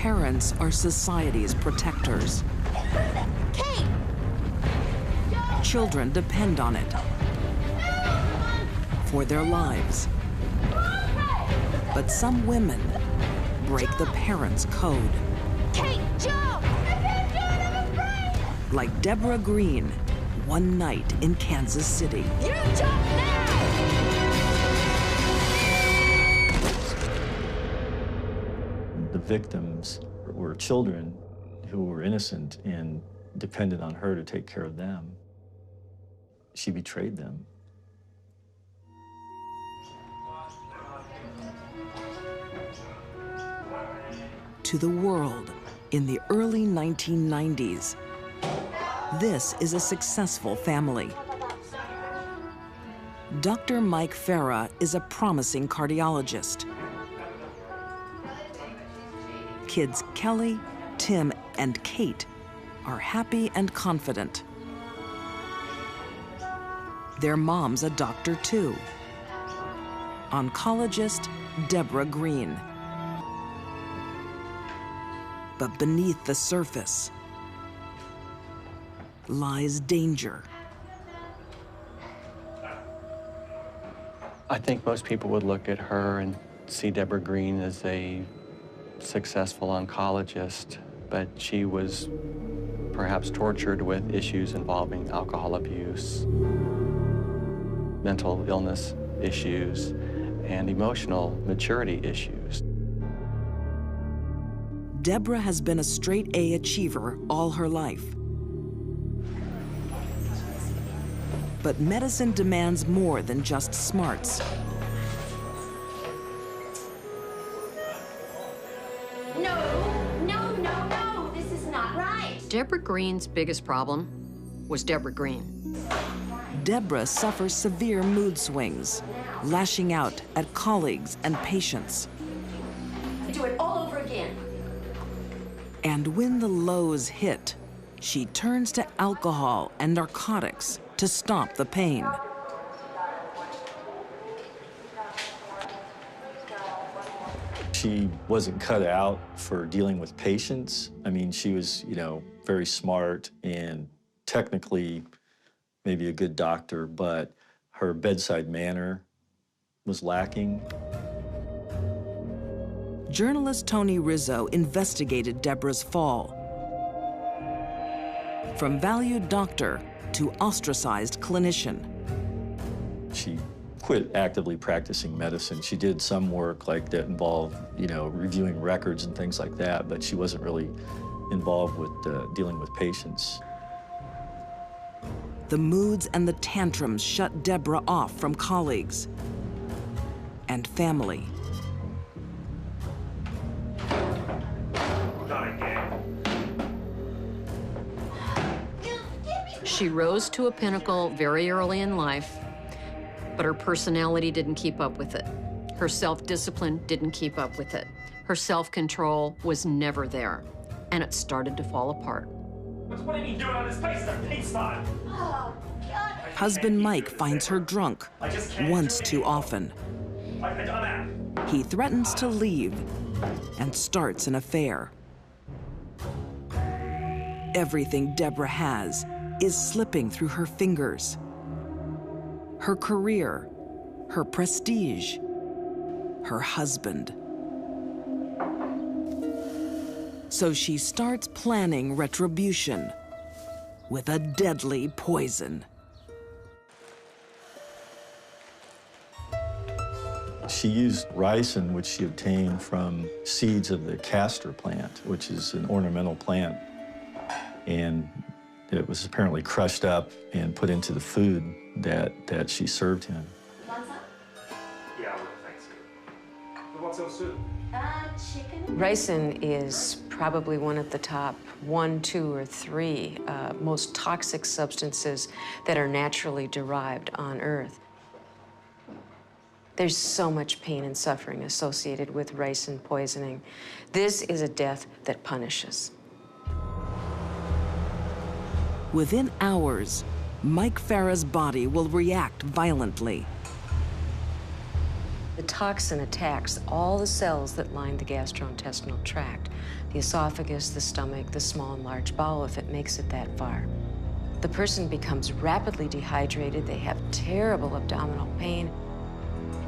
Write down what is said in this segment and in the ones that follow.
parents are society's protectors. Kate! Children depend on it for their lives. But some women break the parents' code. Kate, Joe! I can't do it, I'm afraid! Like Deborah Green, one night in Kansas City. You jump now! The victims were children who were innocent and depended on her to take care of them. She betrayed them. To the world in the early 1990s, this is a successful family. Dr. Mike Farah is a promising cardiologist. Kids Kelly, Tim, and Kate are happy and confident. Their mom's a doctor too. Oncologist Deborah Green. But beneath the surface lies danger. I think most people would look at her and see Deborah Green as a successful oncologist, but she was perhaps tortured with issues involving alcohol abuse, mental illness issues, and emotional maturity issues. Deborah has been a straight-A achiever all her life. But medicine demands more than just smarts. No, this is not right. Deborah Green's biggest problem was Deborah Green. Deborah suffers severe mood swings, lashing out at colleagues and patients. Do it all over again. And when the lows hit, she turns to alcohol and narcotics to stop the pain. She wasn't cut out for dealing with patients. I mean, she was, very smart and technically maybe a good doctor, but her bedside manner was lacking. Journalist Tony Rizzo investigated Deborah's fall. From valued doctor to ostracized clinician. She quit actively practicing medicine. She did some work like that involved, reviewing records and things like that, but she wasn't really involved with dealing with patients. The moods and the tantrums shut Deborah off from colleagues and family. She rose to a pinnacle very early in life, but her personality didn't keep up with it. Her self-discipline didn't keep up with it. Her self-control was never there, and it started to fall apart. What are you doing on this place? It's a pigsty. Oh, God. Husband Mike finds her drunk once too often. He threatens to leave and starts an affair. Everything Deborah has is slipping through her fingers. Her career, her prestige, her husband. So she starts planning retribution with a deadly poison. She used ricin, which she obtained from seeds of the castor plant, which is an ornamental plant. And it was apparently crushed up and put into the food that she served him. Want some? Yeah, thanks. What's else soup? Chicken. Ricin is probably one of the top 1, 2, or 3 most toxic substances that are naturally derived on Earth. There's so much pain and suffering associated with ricin poisoning. This is a death that punishes. Within hours, Mike Farah's body will react violently. The toxin attacks all the cells that line the gastrointestinal tract, the esophagus, the stomach, the small and large bowel, if it makes it that far. The person becomes rapidly dehydrated, they have terrible abdominal pain,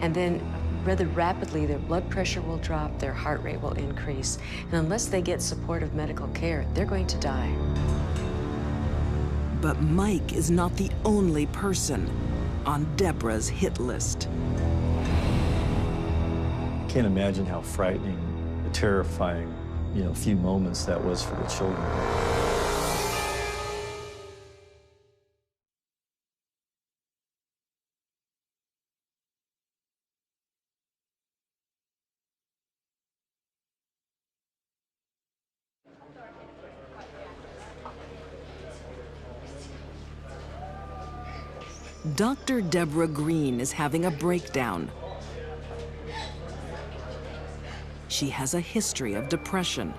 and then rather rapidly their blood pressure will drop, their heart rate will increase, and unless they get supportive medical care, they're going to die. But Mike is not the only person on Deborah's hit list. Can't imagine how frightening, terrifying, few moments that was for the children. Dr. Deborah Green is having a breakdown. She has a history of depression.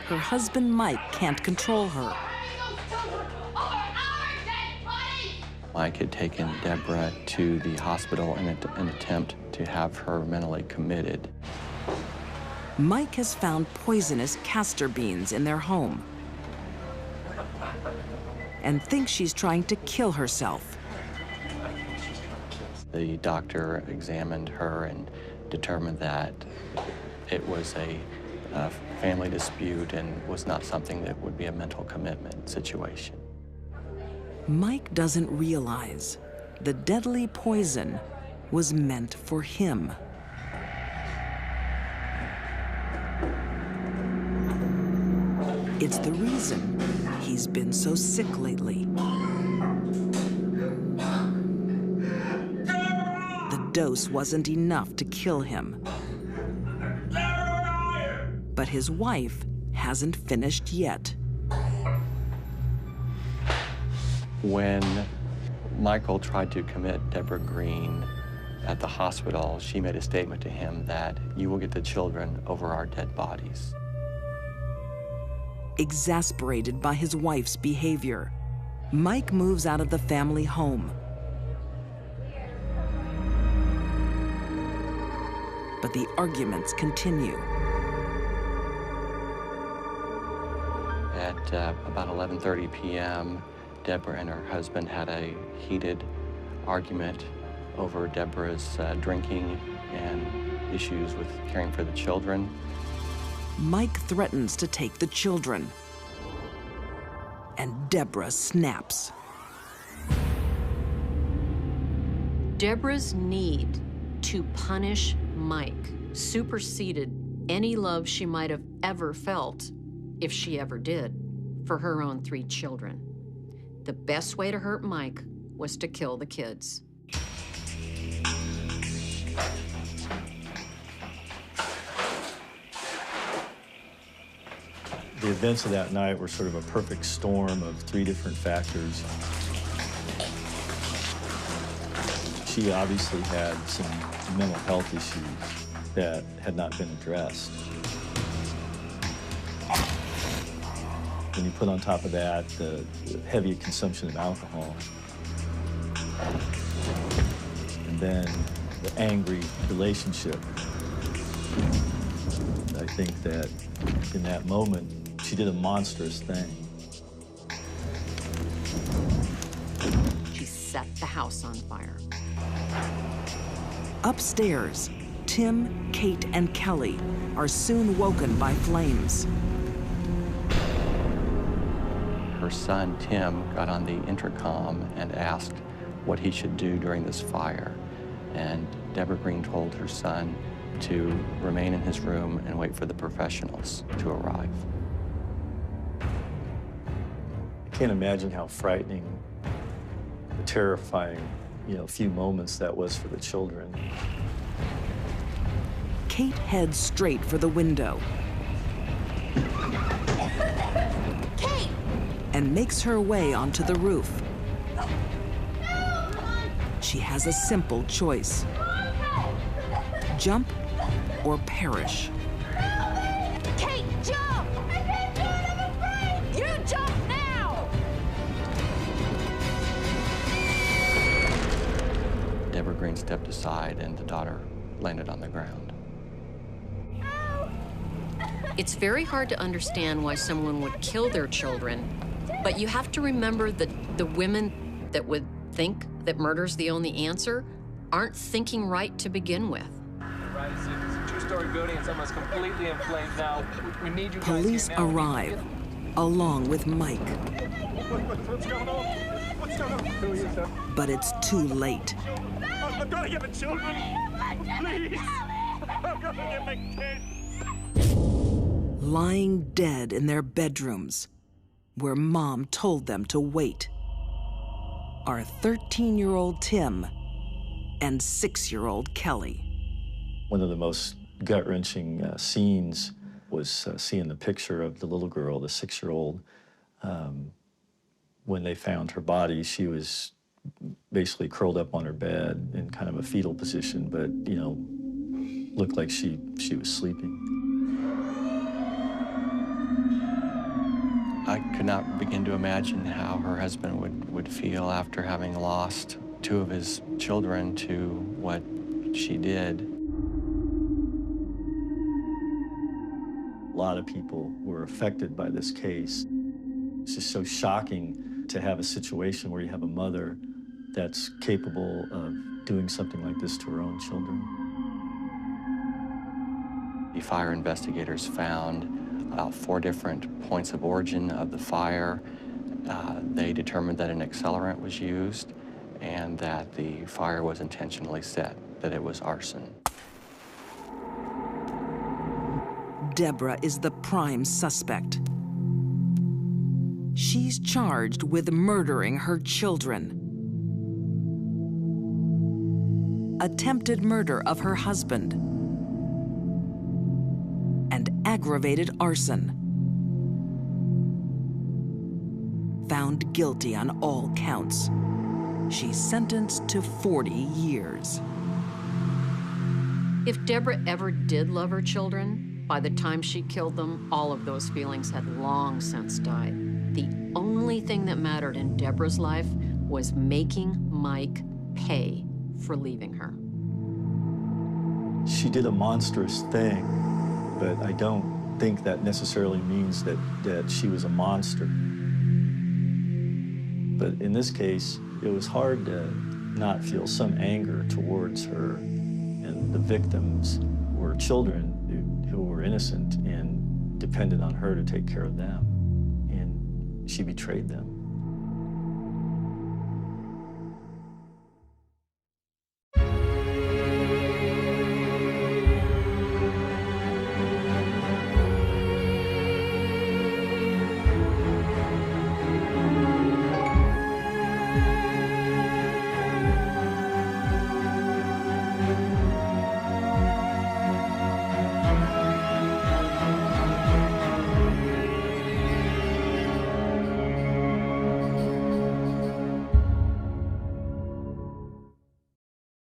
Her husband, Mike, can't control her. Mike had taken Deborah to the hospital in an attempt to have her mentally committed. Mike has found poisonous castor beans in their home and thinks she's trying to kill herself. The doctor examined her and determined that it was a family dispute and was not something that would be a mental commitment situation. Mike doesn't realize the deadly poison was meant for him. It's the reason he's been so sick lately. The dose wasn't enough to kill him. But his wife hasn't finished yet. When Michael tried to commit Deborah Green at the hospital, she made a statement to him that you will get the children over our dead bodies. Exasperated by his wife's behavior, Mike moves out of the family home. But the arguments continue. At about 11:30 p.m., Deborah and her husband had a heated argument over Deborah's drinking and issues with caring for the children. Mike threatens to take the children, and Deborah snaps. Deborah's need to punish Mike superseded any love she might have ever felt, if she ever did, for her own 3 children. The best way to hurt Mike was to kill the kids. The events of that night were sort of a perfect storm of 3 different factors. She obviously had some mental health issues that had not been addressed. When you put on top of that the heavy consumption of alcohol, and then the angry relationship, I think that in that moment, she did a monstrous thing. She set the house on fire. Upstairs, Tim, Kate, and Kelly are soon woken by flames. Her son, Tim, got on the intercom and asked what he should do during this fire. And Deborah Green told her son to remain in his room and wait for the professionals to arrive. I can't imagine how frightening, terrifying, few moments that was for the children. Kate heads straight for the window. Kate! And makes her way onto the roof. She has a simple choice: jump or perish. Kate, jump! I can't do it, I'm afraid! You jump now! son stepped aside and the daughter landed on the ground. It's very hard to understand why someone would kill their children, but you have to remember that the women that would think that murder's the only answer aren't thinking right to begin with. Right, it's a two-story building. It's almost completely in flames now. We need you guys Police here now. arrive, along with Mike. What's going on? What's going on? Who are you, sir? But it's too late. I've got to get the children. Please. I've got to get my kids. Lying dead in their bedrooms, where Mom told them to wait, are 13-year-old Tim and 6-year-old Kelly. One of the most gut-wrenching scenes was seeing the picture of the little girl, the 6-year-old. When they found her body, she was basically curled up on her bed in kind of a fetal position, but, you know, looked like she was sleeping. I could not begin to imagine how her husband would feel after having lost 2 of his children to what she did. A lot of people were affected by this case. It's just so shocking to have a situation where you have a mother that's capable of doing something like this to her own children. The fire investigators found 4 different points of origin of the fire. They determined that an accelerant was used and that the fire was intentionally set, that it was arson. Deborah is the prime suspect. She's charged with murdering her children, attempted murder of her husband, and aggravated arson. Found guilty on all counts. She's sentenced to 40 years. If Deborah ever did love her children, by the time she killed them, all of those feelings had long since died. The only thing that mattered in Deborah's life was making Mike pay for leaving her. She did a monstrous thing, but I don't think that necessarily means that she was a monster. But in this case, it was hard to not feel some anger towards her. And the victims were children who were innocent and depended on her to take care of them. And she betrayed them.